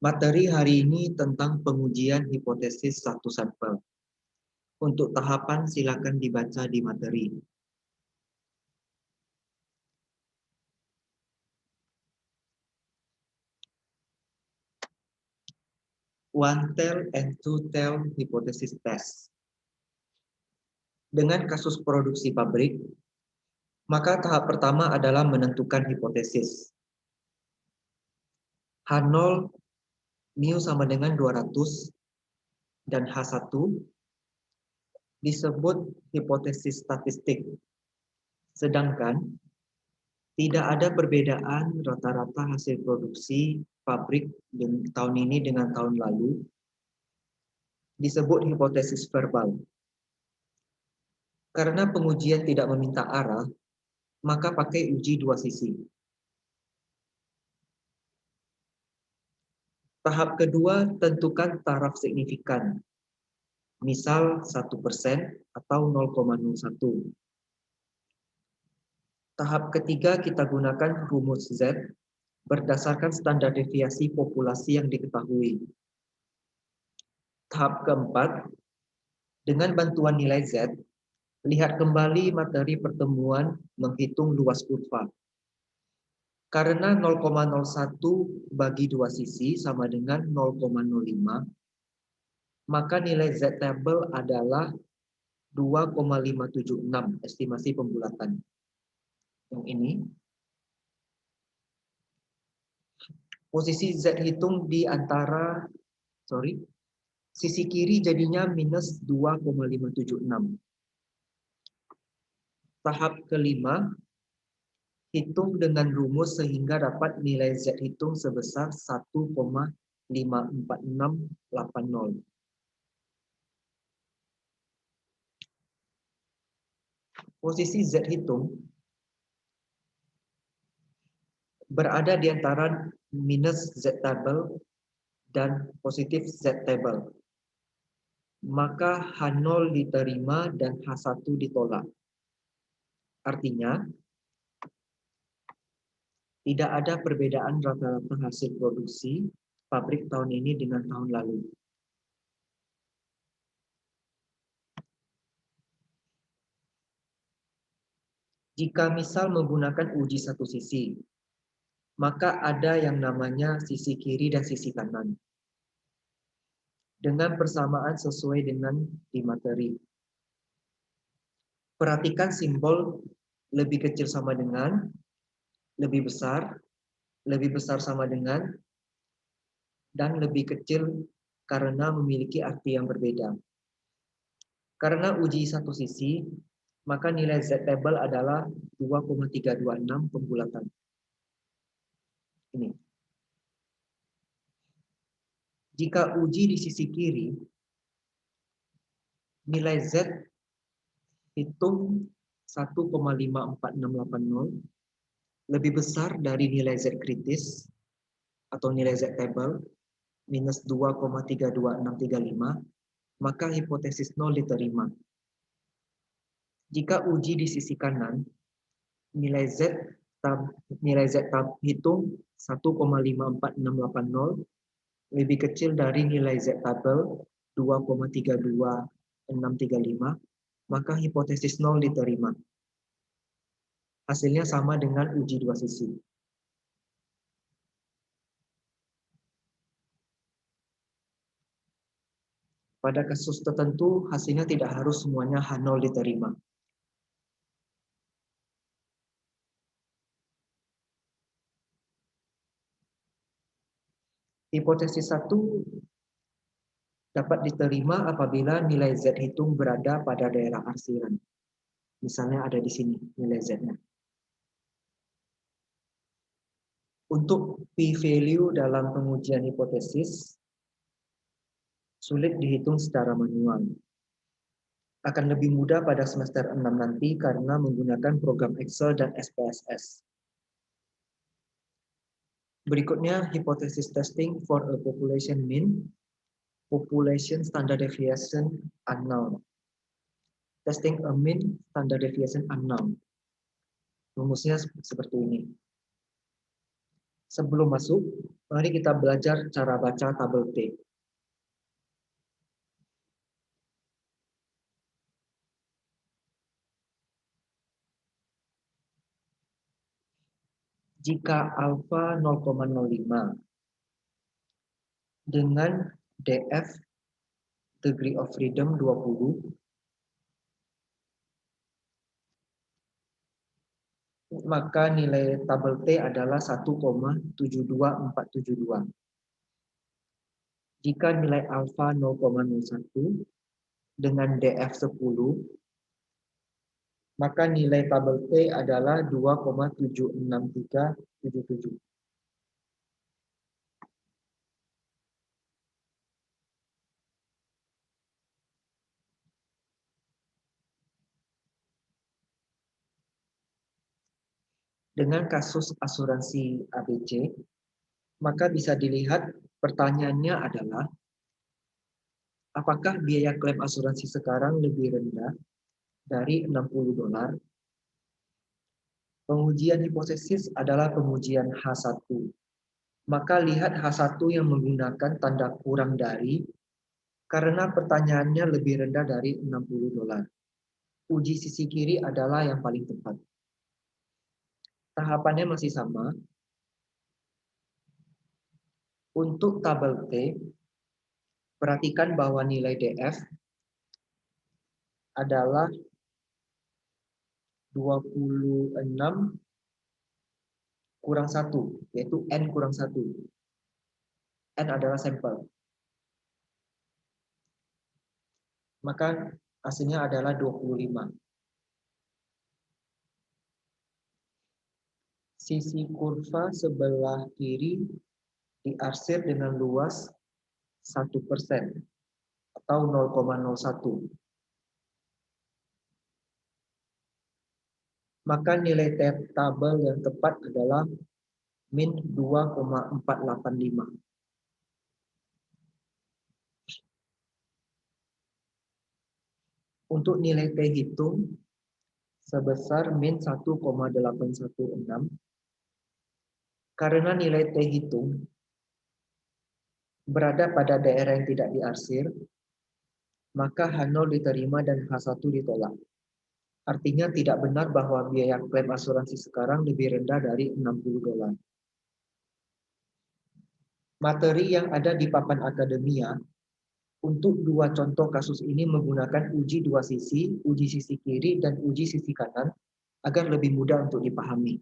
Materi hari ini tentang pengujian hipotesis satu sampel. Untuk tahapan silakan dibaca di materi. One tail and two tail hypothesis test. Dengan kasus produksi pabrik, maka tahap pertama adalah menentukan hipotesis. H0 mu sama dengan 200 dan H1 disebut hipotesis statistik. Sedangkan tidak ada perbedaan rata-rata hasil produksi pabrik tahun ini dengan tahun lalu, disebut hipotesis verbal. Karena pengujian tidak meminta arah, maka pakai uji dua sisi. Tahap kedua, tentukan taraf signifikan. Misal 1% atau 0,01. Tahap ketiga, kita gunakan rumus Z berdasarkan standar deviasi populasi yang diketahui. Tahap keempat, dengan bantuan nilai Z, lihat kembali materi pertemuan menghitung luas kurva. Karena 0,01 bagi dua sisi sama dengan 0,05, maka nilai Z table adalah 2,576 estimasi pembulatan. Yang ini. Posisi Z hitung di antara, sisi kiri jadinya minus 2,576. Tahap kelima, hitung dengan rumus sehingga dapat nilai Z hitung sebesar 1,54680. Posisi Z hitung berada di antara minus Z table dan positif Z table. Maka H0 diterima dan H1 ditolak. Artinya, tidak ada perbedaan rata-rata hasil produksi pabrik tahun ini dengan tahun lalu. Jika misal menggunakan uji satu sisi, maka ada yang namanya sisi kiri dan sisi kanan. Dengan persamaan sesuai dengan di materi. Perhatikan simbol lebih kecil sama dengan, lebih besar sama dengan, dan lebih kecil karena memiliki arti yang berbeda. Karena uji satu sisi, maka nilai Z table adalah 2,326 pembulatan. Ini. Jika uji di sisi kiri, nilai Z hitung 1,54680 lebih besar dari nilai Z kritis atau nilai Z table minus 2,32635, maka hipotesis 0 diterima. Jika uji di sisi kanan, nilai Z tab hitung 1,54680 lebih kecil dari nilai Z tabel 2,32635, maka hipotesis 0 diterima. Hasilnya sama dengan uji dua sisi. Pada kasus tertentu, hasilnya tidak harus semuanya H0 diterima. Hipotesis 1 dapat diterima apabila nilai Z hitung berada pada daerah arsiran. Misalnya ada di sini nilai Z-nya. Untuk p-value dalam pengujian hipotesis, sulit dihitung secara manual. Akan lebih mudah pada semester 6 nanti karena menggunakan program Excel dan SPSS. Berikutnya, hypothesis testing for a population mean, population standard deviation unknown. Testing a mean standard deviation unknown. Rumusnya seperti ini. Sebelum masuk, mari kita belajar cara baca tabel T. Jika alfa 0,05 dengan df degree of freedom 20, maka nilai tabel T adalah 1,72472. Jika nilai alfa 0,01 dengan df 10, maka nilai tabel T adalah 2,76377. Dengan kasus asuransi ABC, maka bisa dilihat pertanyaannya adalah apakah biaya klaim asuransi sekarang lebih rendah dari $60? Pengujian hipotesis adalah pengujian H1. Maka lihat H1 yang menggunakan tanda kurang dari karena pertanyaannya lebih rendah dari $60. Uji sisi kiri adalah yang paling tepat. Tahapannya masih sama. Untuk tabel T, perhatikan bahwa nilai DF adalah 26 kurang 1, yaitu N kurang 1. N adalah sampel. Maka hasilnya adalah 25. Sisi kurva sebelah kiri diarsir dengan luas 1% atau 0,01. Maka nilai tabel yang tepat adalah min 2,485. Untuk nilai T hitung sebesar min 1,816. Karena nilai T hitung berada pada daerah yang tidak diarsir, maka H0 diterima dan H1 ditolak. Artinya tidak benar bahwa biaya klaim asuransi sekarang lebih rendah dari $60. Materi yang ada di papan akademia untuk dua contoh kasus ini menggunakan uji dua sisi, uji sisi kiri dan uji sisi kanan agar lebih mudah untuk dipahami.